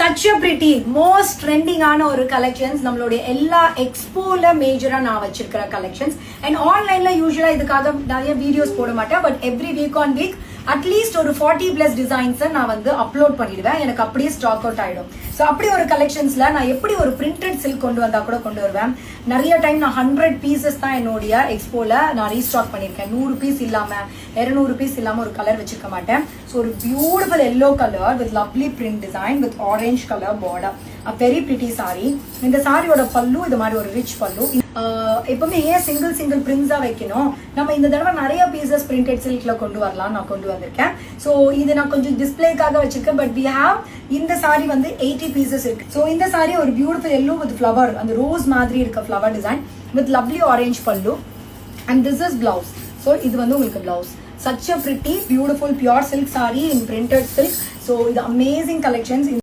such a pretty most trending ஆன ஒரு collections நம்மளுடைய எல்லா எக்ஸ்போல மேஜரா நான் வச்சிருக்கிற கலெக்ஷன்ஸ் அண்ட் ஆன்லைன்ல யூசுவலா இதுக்காக நிறைய வீடியோஸ் போட மாட்டேன் but every week on week at least ஒரு 40+ டிசைன்ஸ் நான் வந்து அப்லோட் பண்ணிடுவேன். எனக்கு அப்படியே ஸ்டாக் அவுட் ஆயிடும். ஸோ அப்படி ஒரு கலெக்ஷன்ஸ்ல நான் எப்படி ஒரு பிரிண்டட் சில்க் கொண்டு வந்தா கூட கொண்டு வருவேன். நிறைய டைம் நான் 100 பீசஸ் தான் என்னுடைய எக்ஸ்போல நான் ரீஸ்டாக் பண்ணிருக்கேன். 100 பீஸ் இல்லாம 200 பீஸ் இல்லாம ஒரு கலர் வச்சிருக்க மாட்டேன். ஸோ ஒரு beautiful yellow colour with lovely print design with orange colour border, a very pretty saree. இந்த சாரியோட பல்லு இது மாதிரி ஒரு ரிச் பல்லு. எப்பவுமே ஏன் சிங்கிள் பிரிண்ட்ஸா வைக்கணும், நம்ம இந்த தடவை நிறைய பீசஸ் பிரிண்டட் சில்க்ல கொண்டு வரலாம் நான் கொண்டு வந்திருக்கேன். ஸோ இது நான் கொஞ்சம் டிஸ்பிளேக்காக வச்சிருக்கேன். பட் வி ஹாவ் இந்த சாரி வந்து 80 பீசஸ் இருக்கு. ஸோ இந்த சாரி ஒரு பியூட்டிஃபுல் எல்லோ வித் ஃபிளவர், அந்த ரோஸ் மாதிரி இருக்க flower design with lovely orange pallu and this is blouse. So இது வந்து உங்களுக்கு blouse. Such a pretty beautiful pure silk saree in printed silk. So the amazing collections.